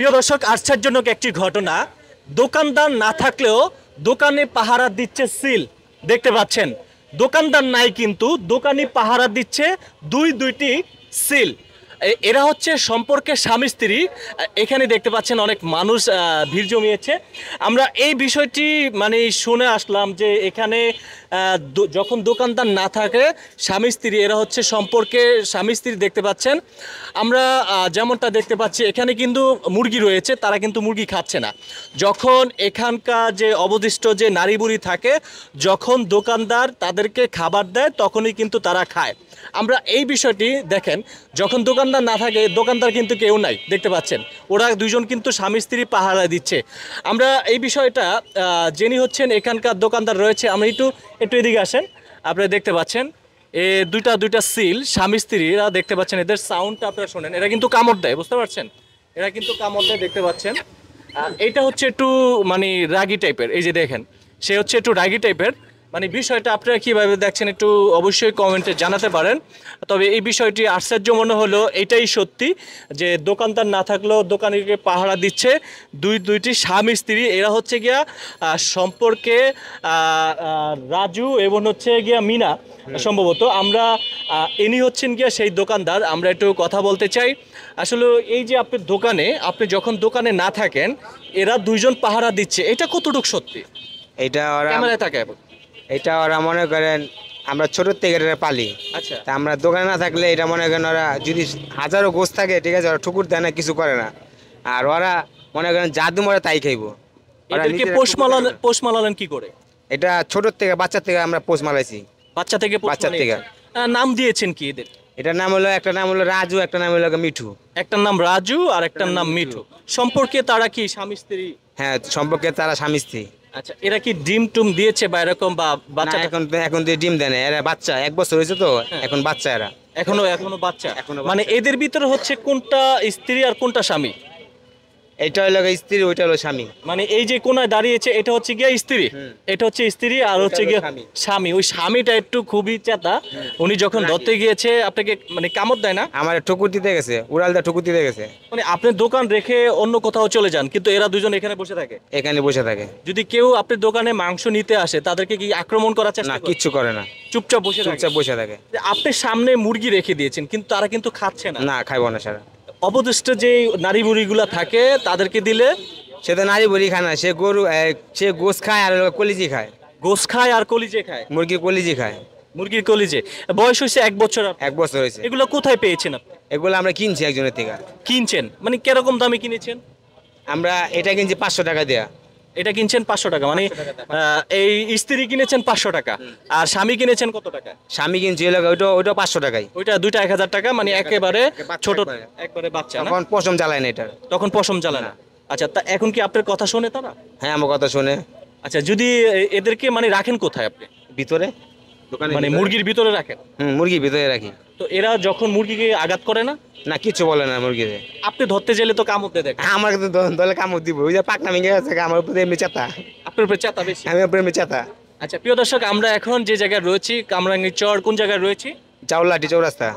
প্রিয় দর্শক, আশ্চর্যজনক একটি ঘটনা। দোকানদার না থাকলেও দোকানে পাহারা দিচ্ছে সিল। দেখতে পাচ্ছেন দোকানদার নাই কিন্তু দোকানি পাহারা দিচ্ছে দুইটি সিল। এরা হচ্ছে সম্পর্কে স্বামী স্ত্রী। এখানে দেখতে পাচ্ছেন অনেক মানুষ ভিড় জমিয়েছে। আমরা এই বিষয়টি মানে শুনে আসলাম যে এখানে যখন দোকানদার না থাকে স্বামী স্ত্রী এরা হচ্ছে সম্পর্কে স্বামী স্ত্রী। দেখতে পাচ্ছেন আমরা যেমনটা দেখতে পাচ্ছি এখানে কিন্তু মুরগি রয়েছে, তারা কিন্তু মুরগি খাচ্ছে না। যখন এখানকার যে অবশিষ্ট যে নারী বুড়ি থাকে, যখন দোকানদার তাদেরকে খাবার দেয় তখনই কিন্তু তারা খায়। আমরা এই বিষয়টি দেখেন, যখন দোকানদার না থাকে দোকানদার কিন্তু কেউ নাই। দেখতে পাচ্ছেন ওরা দুইজন কিন্তু স্বামী স্ত্রী পাহারা দিচ্ছে। আমরা এই বিষয়টা যিনি হচ্ছেন এখানকার দোকানদার রয়েছে, আমরা একটু এদিকে আসেন। আপনারা দেখতে পাচ্ছেন এ দুইটা সিল স্বামী স্ত্রীরা। দেখতে পাচ্ছেন এদের সাউন্ডটা আপনারা শোনেন, এরা কিন্তু কামড় দেয়, বুঝতে পারছেন? এরা কিন্তু কামড় দেয়। দেখতে পাচ্ছেন এইটা হচ্ছে একটু মানে রাগী টাইপের। এই যে দেখেন সে হচ্ছে একটু রাগী টাইপের। মানে বিষয়টা আপনারা কীভাবে দেখছেন একটু অবশ্যই কমেন্টে জানাতে পারেন। তবে এই বিষয়টি আশ্চর্য মনে হলো, এটাই সত্যি যে দোকানদার না থাকলেও দোকানিকে পাহারা দিচ্ছে দুইটি স্বামী স্ত্রী। এরা হচ্ছে গিয়া সম্পর্কে রাজু এবং হচ্ছে গিয়া মিনা সম্ভবত। আমরা ইনি হচ্ছেন গিয়া সেই দোকানদার। আমরা একটু কথা বলতে চাই। আসলে এই যে আপনার দোকানে, আপনি যখন দোকানে না থাকেন এরা দুইজন পাহারা দিচ্ছে, এটা কতটুকু সত্যি? এটা ওরা ক্যামেরায় থাকে। এটা ওরা মনে করেন আমরা ছোট থেকে এটা পালি। আচ্ছা, তা আমরা দোকানে না থাকলে এটা মনে করেন ওরা যদি হাজারো গোছ থাকে, ঠিক আছে, ওরা ঠুকুর দেয় না, কিছু করে না। আর ওরা মনে করেন জাদু মরে তাই খাইবো। এদেরকে পোষ মালালেন কি করে? এটা ছোট থেকে বাচ্চা থেকে আমরা পোষ মালাইছি। বাচ্চা থেকে বাচ্চার থেকে। নাম দিয়েছেন কি এদের? এটার নাম হলো, একটা নাম হলো রাজু, একটা নাম হলো মিঠু। একটার নাম রাজু আর একটার নাম মিঠু। সম্পর্কে তারা কি স্বামী স্ত্রী? হ্যাঁ, সম্পর্কে তারা স্বামী স্ত্রী। আচ্ছা, এরা কি ডিম টুম দিয়েছে বা এরকম বা বাচ্চা? এখন দিয়ে ডিম দেয় না, এরা বাচ্চা 1 বছর হয়েছে তো, এখন বাচ্চা এরা এখনো বাচ্চা। মানে এদের ভিতরে হচ্ছে কোনটা স্ত্রী আর কোনটা স্বামী? এটা হলো স্ত্রী, ওইটা হলো স্বামী। মানে এই যে কোনায় দাঁড়িয়েছে এটা হচ্ছে গিয়া স্ত্রী, এটা হচ্ছে স্ত্রী আর হচ্ছে গিয়া স্বামী। ওই স্বামীটা একটু খুবই চেতা। উনি যখন ধরতে গিয়েছে আপনাকে মানে কামড় দেয় না? আমার ঠুকুর দিতে গেছে, উড়ালদা ঠুকুর দিতে গেছে। মানে আপনি দোকান রেখে অন্য কোথাও চলে যান কিন্তু এরা দুজন এখানে বসে থাকে? এখানে বসে থাকে। যদি কেউ আপনার দোকানে মাংস নিতে আসে তাদেরকে কি আক্রমণ করার চেষ্টা না, করে? কিচ্ছু করে না, চুপচাপ বসে থাকে। আপনি সামনে মুরগি রেখে দিয়েছেন কিন্তু তারা কিন্তু খাচ্ছে না। না, খাইব না সারা। অবশিষ্ট যে নারী বুড়িগুলা থাকে তাদেরকে দিলে? সে তো নারী বুড়ি খায় না, সে গরু, সে গোস খায় আর কলিজি খায়। গোস খায় আর কলিজে খায়? মুরগির কলিজি খায়। মুরগির কলিজে। বয়স হয়েছে 1 বছর? 1 বছর হয়েছে। এগুলো কোথায় পেয়েছেন আপনি? এগুলো আমরা কিনছি একজনের থেকে। কিনছেন মানে কিরকম দামে কিনেছেন? আমরা এটা কিনছি 500 টাকা দেয়া। এটা কিনছেন 500 টাকা? মানে এই স্ত্রী কিনেছেন 500 টাকা আর স্বামী কিনেছেন কত টাকা? স্বামী কিনছি ওইটা 500 টাকায়। ওইটা দুইটা 1000 টাকা। মানে একেবারে ছোট, একবারে বাচ্চা না? তখন পশম জ্বালায় না এটা। তখন পশম জ্বালায় না। আচ্ছা, তা এখন কি আপনার কথা শোনে তারা? হ্যাঁ, আমার কথা শুনে। আচ্ছা, যদি এদেরকে মানে রাখেন কোথায় আপনি? ভিতরে, দোকানে মানে মুরগির ভিতরে রাখেন? মুরগির ভিতরে রাখি। তো এরা যখন মুরগিকে আঘাত করে না? না, কিছু বলে না মুরগিতে। আপনি ধরতে গেলে তো কামড় দেয় দেখেন। আমার কিন্তু দলে কামড় দিব, ওই যে পাকনা ভেঙে গেছে, আমার উপরে এমনি চেতা। আপনার উপরে চেতা বেশি? আমি উপরে এমনি চেতা। আচ্ছা প্রিয় দর্শক, আমরা এখন যে জায়গায় রয়েছি কামরাঙ্গীরচর, কোন জায়গায় রয়েছি? চাউলাটি চৌরাস্তা।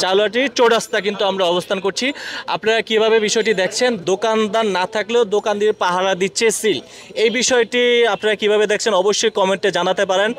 চাউলাটি চৌরাস্তা কিন্তু আমরা অবস্থান করছি। আপনারা কিভাবে বিষয়টি দেখছেন? দোকানদার না থাকলেও দোকান দিয়ে পাহারা দিচ্ছে সিল। এই বিষয়টি আপনারা কিভাবে দেখছেন অবশ্যই কমেন্টে জানাতে পারেন।